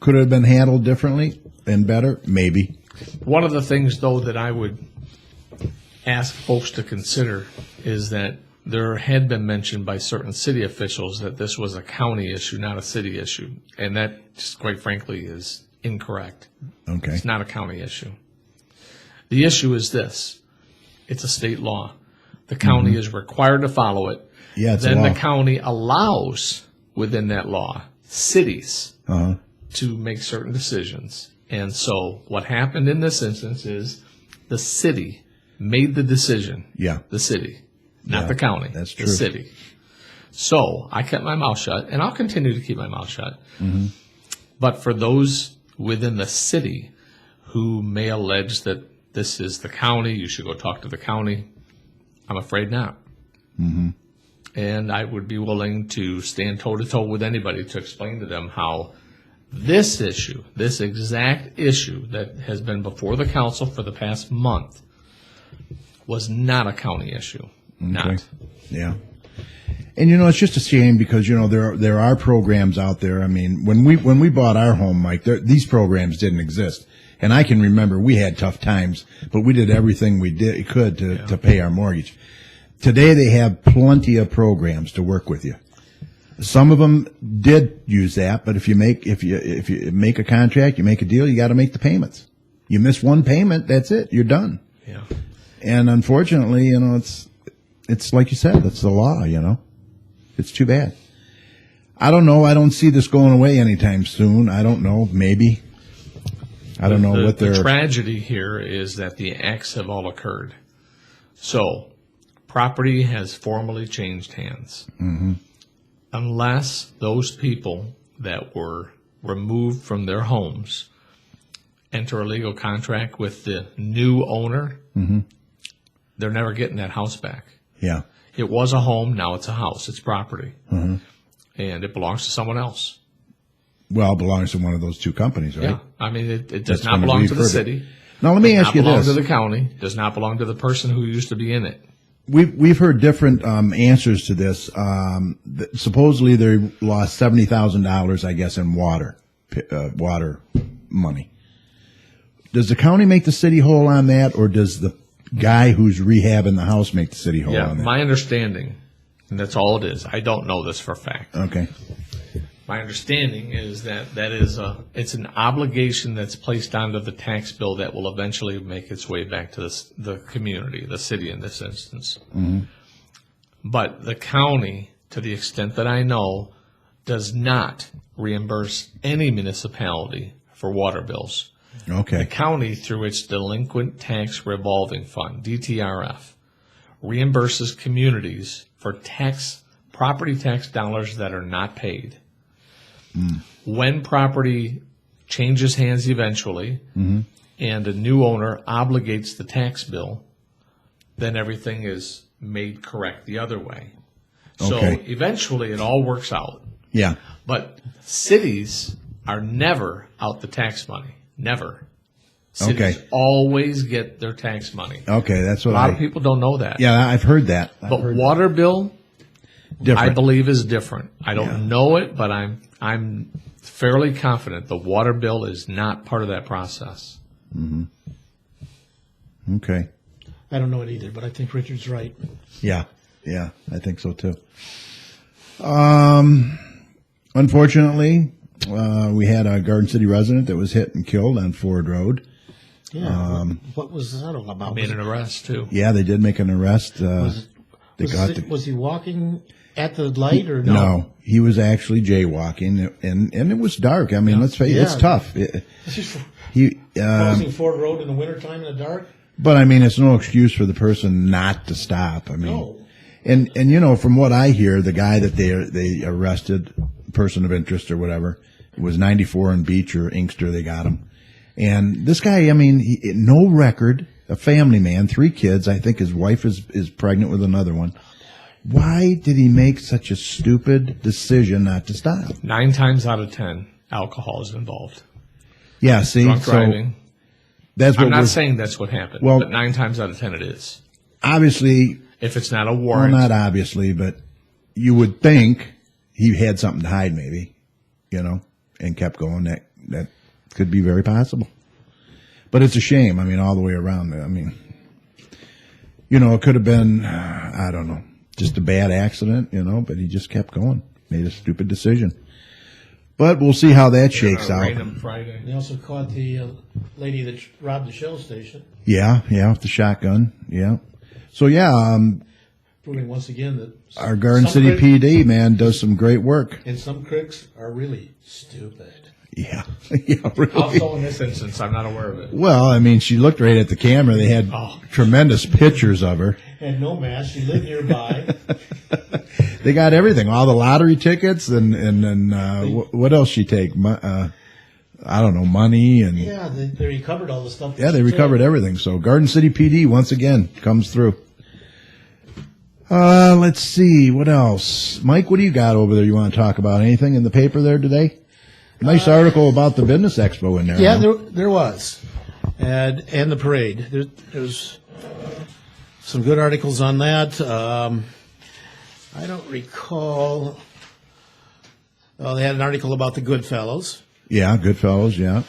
Could it have been handled differently and better? Maybe. One of the things, though, that I would ask folks to consider is that there had been mentioned by certain city officials that this was a county issue, not a city issue. And that, just quite frankly, is incorrect. Okay. It's not a county issue. The issue is this. It's a state law. The county is required to follow it. Yeah, it's a Then law. the county allows, within that law, cities Uh-huh. to make certain decisions. And so what happened in this instance is the city made the decision. Yeah. The city, not Yeah, the county. that's the true. city. So I kept my mouth shut, and I'll continue to keep my mouth shut. Mm-hmm. But for those within the city who may allege that this is the county, you should go talk to the county, I'm afraid not. Mm-hmm. And I would be willing to stand toe-to-toe with anybody to explain to them how this issue, this exact issue that has been before the council for the past month, was not a county issue. Not. Yeah. And it's just a shame because there are programs out there. I mean, when we bought our home, Mike, these programs didn't exist. And I can remember we had tough times, but we did everything we could to pay our mortgage. Today they have plenty of programs to work with you. Some of them did use that, but if you make a contract, you make a deal, you got to make the payments. You miss one payment, that's it. You're done. Yeah. And unfortunately, it's like you said, it's the law, It's too bad. I don't know. I don't see this going away anytime soon. I don't know. Maybe. I don't know what the they're... tragedy here is that the acts have all occurred. So, property has formally changed hands. Mm-hmm. Unless those people that were removed from their homes enter a legal contract with the new owner, they're never getting that house back. Yeah. It was a home, now it's a house. It's property. Mm-hmm. And it belongs to someone else. Well, it belongs to one of those two companies, right? Yeah. I mean, it does That's not gonna belong be to the further. city. Now, let me Does ask not you belong this. to the county. Does not belong to the person who used to be in it. We've heard different answers to this. Supposedly they lost $70,000, I guess, in water money. Does the county make the city whole on that, or does the guy who's rehabbing the house make the city whole Yeah, on that? my understanding, and that's all it is. I don't know this for a fact. Okay. My understanding is that it's an obligation that's placed onto the tax bill that will eventually make its way back to the community, the city in this instance. Mm-hmm. But the county, to the extent that I know, does not reimburse any municipality for water bills. Okay. The county, through its Delinquent Tax Revolving Fund, DTRF, reimburses communities for property tax dollars that are not paid. When property changes hands eventually, and a new owner obligates the tax bill, then everything is made correct the other way. So Okay. eventually it all works out. Yeah. But cities are never out the tax money. Never. Cities Okay. always get their tax money. Okay, that's A what lot of people don't know that. Yeah, I've heard that. But water bill, Different. I believe, is different. I don't know it, but I'm fairly confident the water bill is not part of that process. Okay. I don't know it either, but I think Richard's right. Yeah, I think so too. Unfortunately, we had a Garden City resident that was hit and killed on Ford Road. Yeah. What was that all about? Made an arrest, too. Yeah, they did make an arrest. Was he walking at the light or No, he was actually jaywalking, and it was dark. I mean, let's face it, it's Yeah. tough. Crossing Ford Road in the wintertime in the dark? But I mean, it's no excuse for the person not to stop. I mean, No. and from what I hear, the guy that they arrested, person of interest or whatever, it was 94 in Beach or Inkster. They got him, and this guy, I mean, no record, a family man, 3 kids. I think his wife is pregnant with another one. Why did he make such a stupid decision not to stop? 9 times out of 10, alcohol is involved. Yeah, see, Drunk so driving. that's what I'm not we're saying that's what happened, Well- but 9 times out of 10 it is. obviously. If it's not a Well, warrant. not obviously, but you would think he had something to hide, maybe, and kept going. That could be very possible. But it's a shame. I mean, all the way around. I mean, it could have been, I don't know, just a bad accident, but he just kept going, made a stupid decision. But we'll see how that shakes out. Rain them Friday. They also caught the lady that robbed the Shell station, Yeah, with the shotgun. Yeah. So yeah, proving once again that our Garden some City critics- PD man does some great work. and some critics are really stupid. Yeah, Also really. in this instance, I'm not aware of it. Well, I mean, she looked right at the camera. They had tremendous pictures of her. Had no mask. She lived nearby. They got everything, all the lottery tickets, and what else she take? I don't know, money and Yeah, they recovered all the stuff. yeah, they recovered everything. So Garden City PD once again comes through. Let's see what else, Mike. What do you got over there? You want to talk about anything in the paper there today? Nice article about the business expo in there. Yeah, huh? there was, and the parade. There's some good articles on that. I don't recall. Oh, they had an article about the Goodfellows. Yeah, Goodfellas. Yeah,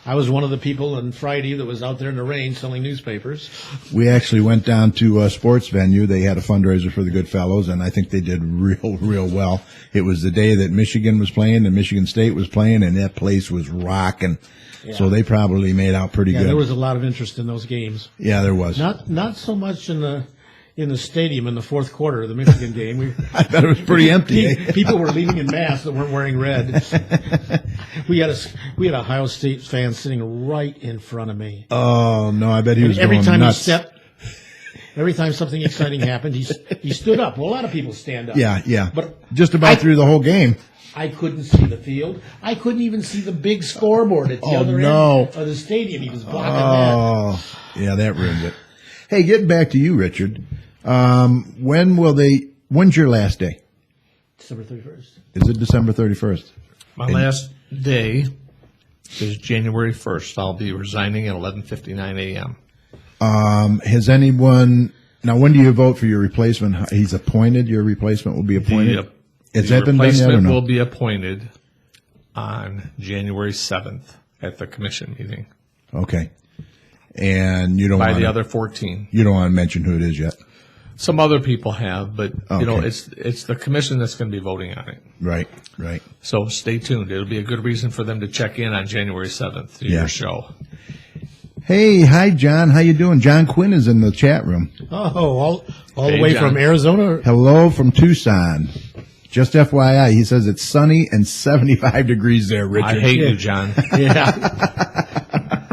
I was one of the people on Friday that was out there in the rain selling newspapers. we actually went down to a sports venue. They had a fundraiser for the Goodfellows, and I think they did real well. It was the day that Michigan was playing and Michigan State was playing, and that place was rocking. So they probably made out pretty Yeah, good. there was a lot of interest in those games. Yeah, there was. Not so much in the stadium in the fourth quarter of the Michigan game. I bet it was pretty empty. eh? People were leaving in masks that weren't wearing red. We had Ohio State fans sitting right in front of me. Oh no, I bet he was Every going time nuts. every time something exciting happened, he stood up. Well, a lot of people stand up. Yeah. But just about through the whole game. I couldn't see the field. I couldn't even see the big scoreboard at the other no. end of the stadium. He was blocking that. Oh, yeah, that ruined it. Hey, getting back to you, Richard. When's your last day? December 31st. Is it December 31st? My last day is January 1st. I'll be resigning at 11:59 a.m. Has anyone, now when do you vote for your replacement? He's appointed, your replacement will be appointed? Has that been done yet or replacement no? will be appointed on January 7th at the commission meeting Okay. And you don't by want the to, other 14. you don't want to mention who it is yet? Some other people have, but you know, Okay. it's the commission that's going to be voting on it. Right. So stay tuned. It'll be a good reason for them to check in on January 7th to Yeah. your show. Hey, hi, John. How you doing? John Quinn is in the chat room. Oh, all Hey, the way John. from Arizona. Hello from Tucson. Just FYI, he says it's sunny and 75 degrees there, Richard. I hate you, John. Yeah.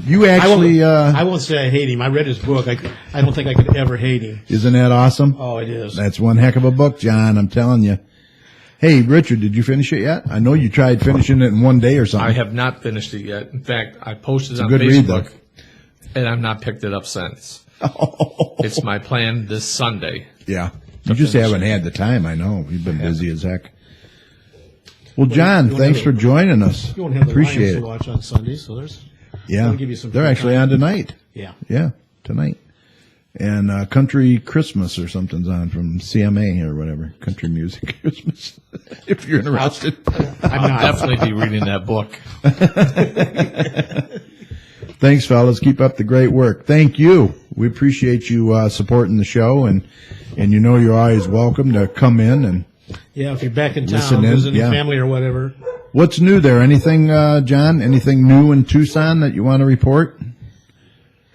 You actually, I won't say I hate him. I read his book. I don't think I could ever hate him. isn't that awesome? Oh, it is. That's one heck of a book, John. I'm telling you. Hey, Richard, did you finish it yet? I know you tried finishing it in one day or something. I have not finished it yet. In fact, I posted it on good read, though. Facebook, and I've not picked it up since. It's my plan this Sunday. Yeah. You just haven't had the time, I know. You've been busy as heck. Well, John, you thanks have for joining us. You won't have the Appreciate Lions it. to watch on Sunday, so there's. Yeah. That'll give you some They're free actually time. on tonight. Yeah. Yeah, tonight. And Country Christmas or something's on from CMA or whatever. Country Music Christmas. If you're interested. I'll definitely be reading that book. Thanks, fellas. Keep up the great work. Thank you. We appreciate you supporting the show, and you know you're always welcome to come in. And Yeah, if you're back in Listen town, in, visiting yeah. family or whatever. what's new there? Anything, John? Anything new in Tucson that you want to report?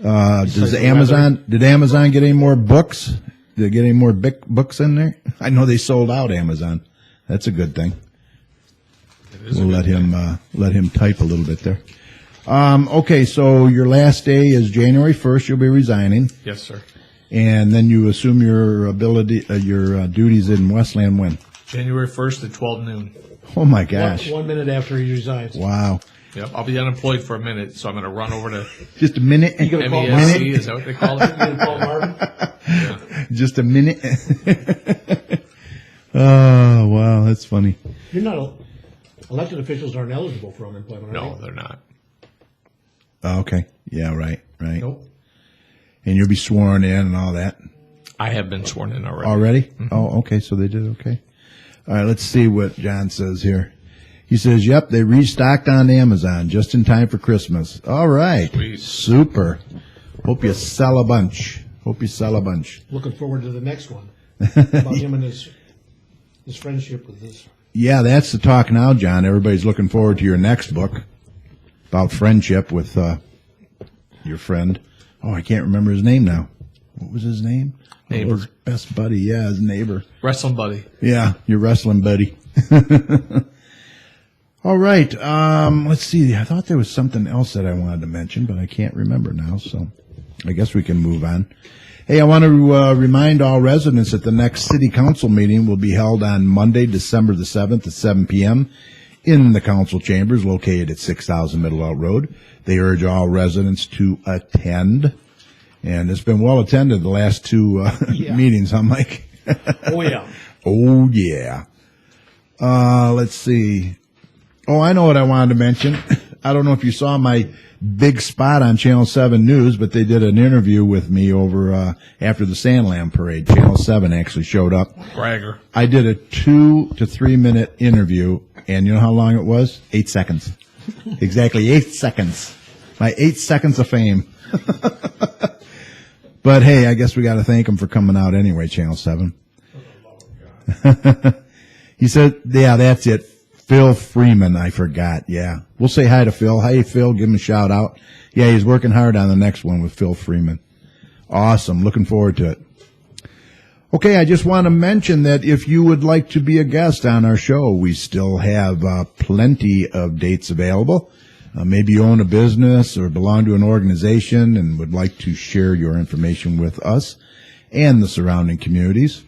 Did Amazon get any more books? Did they get any more books in there? I know they sold out Amazon. That's a good thing. We'll let him type a little bit there. Okay, so your last day is January 1st. You'll be resigning, Yes, sir. and then you assume your duties in Westland when? January 1st at 12 noon. Oh my gosh! 1 minute after he resigns. Wow! Yep, I'll be unemployed for a minute, so I'm going to run over to Just a minute. gonna call MESC. Is that what they call it? Paul Martin. Just a minute. Oh wow, that's funny. You're not. Elected officials aren't eligible for unemployment, are No, they? they're not. Oh, okay. Yeah. Right. Nope. And you'll be sworn in and all that. I have been sworn in already. Already? Mm-hmm. Oh, okay. So they did okay. All right. Let's see what John says here. He says, "Yep, they restocked on Amazon just in time for Christmas." All right. Sweet. Super. Hope you sell a bunch. Looking forward to the next one about him and his friendship with his Yeah, that's the talk now, John. Everybody's looking forward to your next book about friendship with your friend. Oh, I can't remember his name now. What was his name? Neighbor. His best buddy. Yeah, his neighbor. Wrestling buddy. Yeah, your wrestling buddy. All right. Let's see. I thought there was something else that I wanted to mention, but I can't remember now. So I guess we can move on. Hey, I want to remind all residents that the next city council meeting will be held on Monday, December the 7th at 7 p.m. in the council chambers located at 6000 Middlewell Road. They urge all residents to attend. And it's been well attended the last two meetings, huh, Mike? Oh, yeah. Oh, yeah. Let's see. Oh, I know what I wanted to mention. I don't know if you saw my big spot on Channel 7 News, but they did an interview with me over after the Santaland Parade. Channel 7 actually showed up. Bragger. I did a 2 to 3 minute interview, and you know how long it was? 8 seconds. Exactly 8 seconds. My 8 seconds of fame. But hey, I guess we got to thank them for coming out anyway, Channel 7. He said, yeah, that's it. Phil Freeman, I forgot. Yeah. We'll say hi to Phil. Hey, Phil, give him a shout out. Yeah, he's working hard on the next one with Phil Freeman. Awesome. Looking forward to it. Okay, I just want to mention that if you would like to be a guest on our show, we still have plenty of dates available. Maybe you own a business or belong to an organization and would like to share your information with us and the surrounding communities.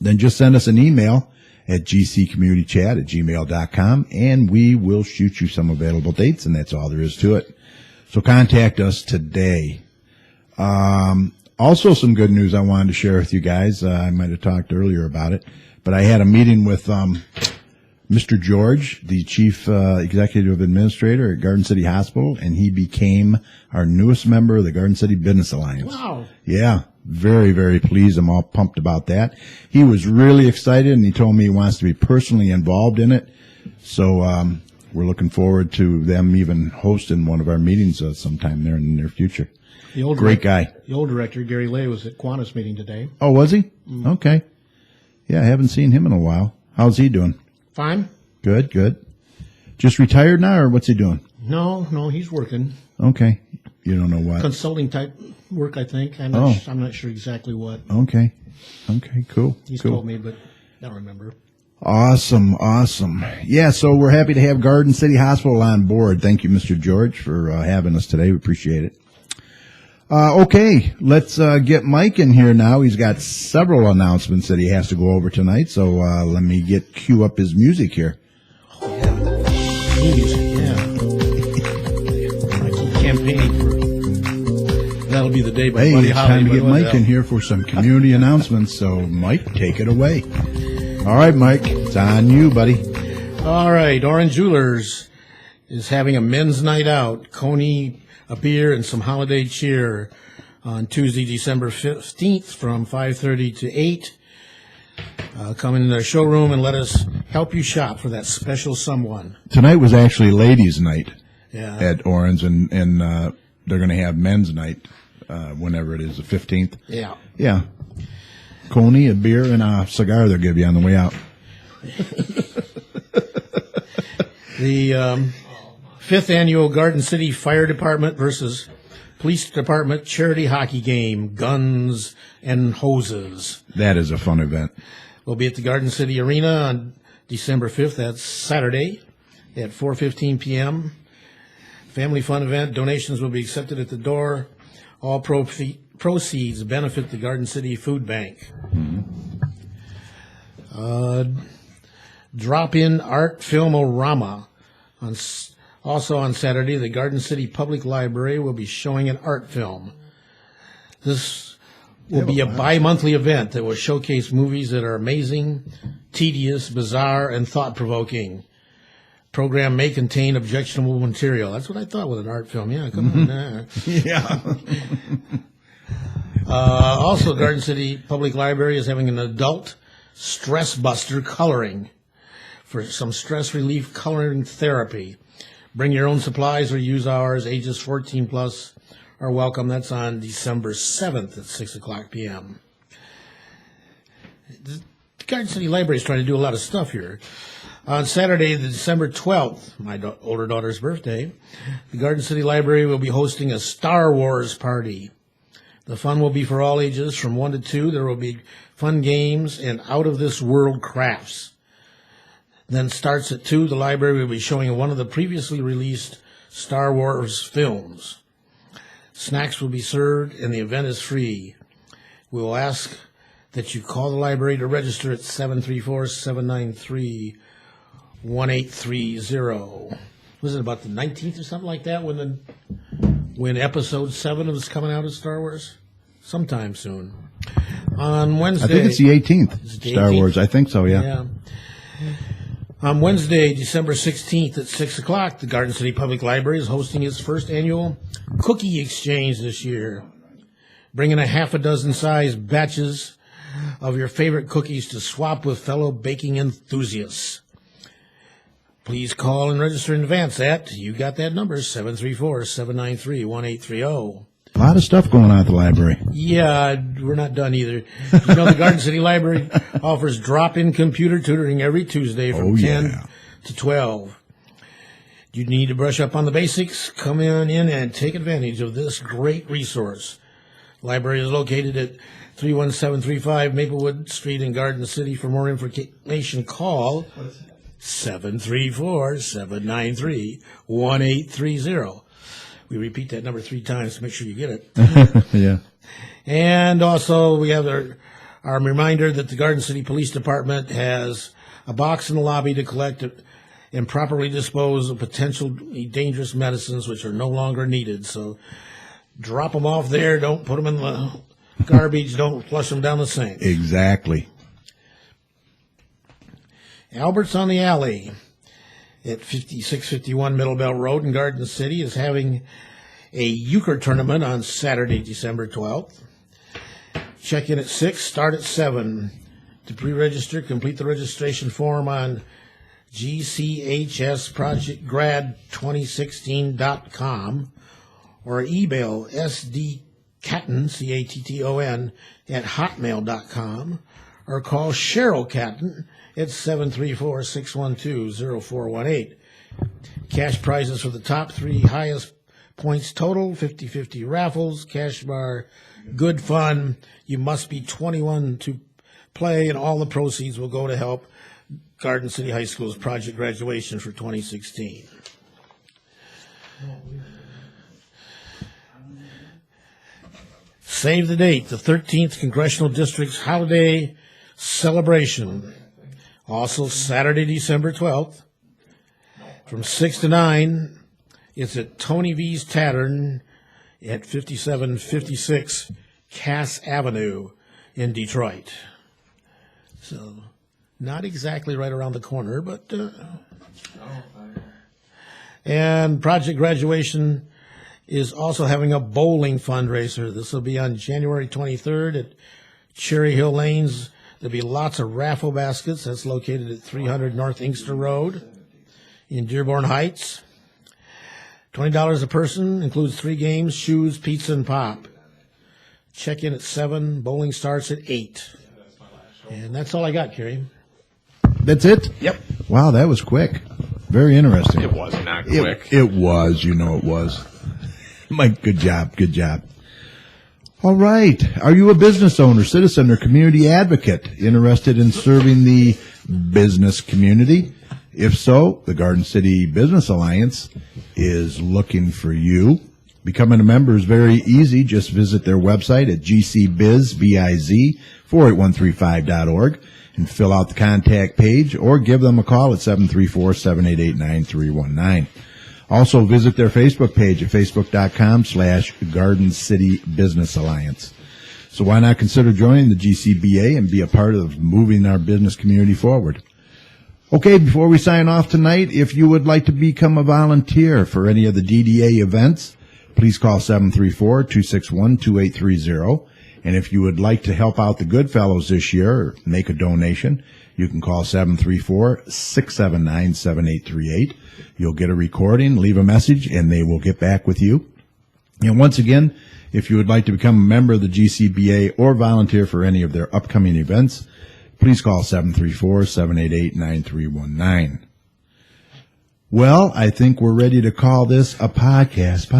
Then just send us an email at gccommunitychat@gmail.com, and we will shoot you some available dates, and that's all there is to it. So contact us today. Also, some good news I wanted to share with you guys. I might have talked earlier about it, but I had a meeting with Mr. George, the Chief Executive Administrator at Garden City Hospital, and he became our newest member of the Garden City Business Alliance. Wow. Yeah, very, very pleased. I'm all pumped about that. He was really excited, and he told me he wants to be personally involved in it. So we're looking forward to them even hosting one of our meetings sometime there in the near future. Great guy. The old director, Gary Lay, was at Qantas meeting today. Oh, was he? Okay. Yeah, I haven't seen him in a while. How's he doing? Fine. Good, good. Just retired now, or what's he doing? No, he's working. Okay. You don't know what? Consulting type work, I think. I'm not sure exactly what. Okay. Okay, cool. He's cool. told me, but I don't remember. Awesome, awesome. Yeah, so we're happy to have Garden City Hospital on board. Thank you, Mr. George, for having us today. We appreciate it. Okay, let's get Mike in here now. He's got several announcements that he has to go over tonight, so let me cue up his music here. Music, yeah. I keep campaigning for That'll Be the Day by Hey, Buddy it's Holly. time to get Mike in here for some community announcements, so Mike, take it away. All right, Mike, it's on you, buddy. All right, Orange Jewelers is having a men's night out. Coney, a beer, and some holiday cheer on Tuesday, December 15th from 5:30 to 8. Come in their showroom and let us help you shop for that special someone. Tonight was actually ladies' night Yeah. at Orange, and they're going to have men's night whenever it is, the 15th. Yeah. Yeah. Coney, a beer, and a cigar they'll give you on the way out. The 5th annual Garden City Fire Department versus Police Department charity hockey game, Guns and Hoses. That is a fun event. We'll be at the Garden City Arena on December 5th. That's Saturday at 4:15 p.m. Family fun event. Donations will be accepted at the door. All proceeds benefit the Garden City Food Bank. Drop-in art film-o-rama. Also on Saturday, the Garden City Public Library will be showing an art film. This will be a bi-monthly event that will showcase movies that are amazing, tedious, bizarre, and thought-provoking. Program may contain objectionable material. That's what I thought with an art film. Yeah, come on. Yeah. Also, Garden City Public Library is having an adult stress buster coloring for some stress relief coloring therapy. Bring your own supplies or use ours. Ages 14 plus are welcome. That's on December 7th at 6 o'clock p.m. Garden City Library is trying to do a lot of stuff here. On Saturday, December 12th, my older daughter's birthday, the Garden City Library will be hosting a Star Wars party. The fun will be for all ages, from 1 to 2. There will be fun games and out-of-this-world crafts. Then starts at 2, the library will be showing one of the previously released Star Wars films. Snacks will be served, and the event is free. We will ask that you call the library to register at 734-793-1830. Was it about the 19th or something like that when Episode 7 was coming out of Star Wars? Sometime soon. On Wednesday... I think it's the 18th, Is it the Star 18th? Wars. I think so, yeah. Yeah. On Wednesday, December 16th at 6 o'clock, the Garden City Public Library is hosting its first annual cookie exchange this year. Bring in a half a dozen size batches of your favorite cookies to swap with fellow baking enthusiasts. Please call and register in advance at, you got that number, 734-793-1830. A lot of stuff going on at the library. Yeah, we're not done either. You know, the Garden City Library offers drop-in computer tutoring every Tuesday from 10 to 12. You need to brush up on the basics? Come on in and take advantage of this great resource. Library is located at 31735 Maplewood Street in Garden City. For more information, call 734-793-1830. We repeat that number 3 times to make sure you get it. Yeah. And also, we have our reminder that the Garden City Police Department has a box in the lobby to collect and properly dispose of potentially dangerous medicines which are no longer needed. So drop them off there. Don't put them in the garbage. Don't flush them down the sink. Exactly. Albert's on the Alley at 5651 Middlebelt Road in Garden City is having a euchre tournament on Saturday, December 12th. Check in at 6, start at 7. To pre-register, complete the registration form on gchsprojectgrad2016.com or email sdcatton, C-A-T-T-O-N, at hotmail.com or call Cheryl Catton at 734-612-0418. Cash prizes for the top 3 highest points total, 50-50 raffles, cash bar, good fun. You must be 21 to play, and all the proceeds will go to help Garden City High School's project graduation for 2016. Save the date, the 13th Congressional District's holiday celebration. Also Saturday, December 12th, from 6 to 9, it's at Tony V's Tavern at 5756 Cass Avenue in Detroit. So, not exactly right around the corner, but... And Project Graduation is also having a bowling fundraiser. This will be on January 23rd at Cherry Hill Lanes. There'll be lots of raffle baskets. That's located at 300 North Inkster Road in Dearborn Heights. $20 a person, includes 3 games, shoes, pizza, and pop. Check in at 7. Bowling starts at 8. And that's all I got, Kerry. That's it? Yep. Wow, that was quick. Very interesting. It was not quick. It was, it was. Mike, good job, good job. All right. Are you a business owner, citizen, or community advocate interested in serving the business community? If so, the Garden City Business Alliance is looking for you. Becoming a member is very easy. Just visit their website at gcbiz48135.org and fill out the contact page or give them a call at 734-788-9319. Also visit their Facebook page at facebook.com/Garden City Business Alliance. So why not consider joining the GCBA and be a part of moving our business community forward? Okay, before we sign off tonight, if you would like to become a volunteer for any of the DDA events, please call 734-261-2830. And if you would like to help out the Goodfellows this year or make a donation, you can call 734-679-7838. You'll get a recording, leave a message, and they will get back with you. And once again, if you would like to become a member of the GCBA or volunteer for any of their upcoming events, please call 734-788-9319. Well, I think we're ready to call this a podcast.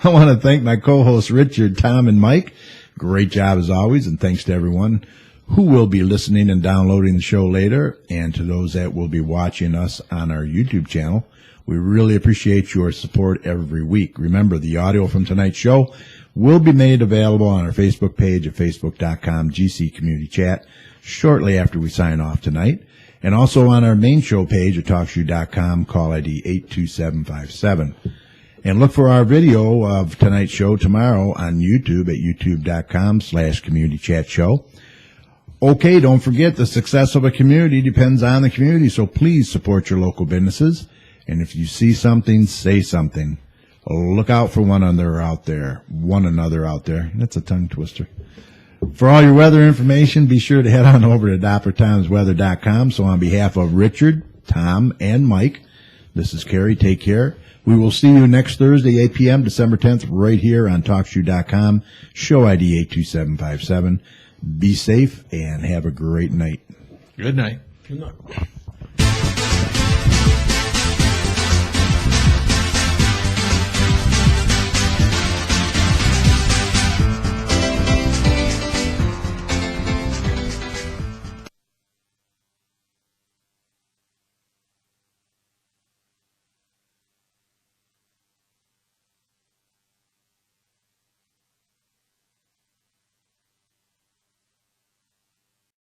I want to thank my co-hosts, Richard, Tom, and Mike. Great job as always, and thanks to everyone who will be listening and downloading the show later, and to those that will be watching us on our YouTube channel. We really appreciate your support every week. Remember, the audio from tonight's show will be made available on our Facebook page at facebook.com GC Community Chat shortly after we sign off tonight, and also on our main show page at TalkShoe.com, call ID 82757. And look for our video of tonight's show tomorrow on YouTube at youtube.com/Community Chat Show. Okay, don't forget, the success of a community depends on the community, so please support your local businesses. And if you see something, say something. Look out for one another out there. That's a tongue twister. For all your weather information, be sure to head on over to DopperTimesWeather.com. So on behalf of Richard, Tom, and Mike, this is Kerry. Take care. We will see you next Thursday, 8 p.m., December 10th, right here on TalkShoe.com, show ID 82757. Be safe and have a great night. Good night. Good night.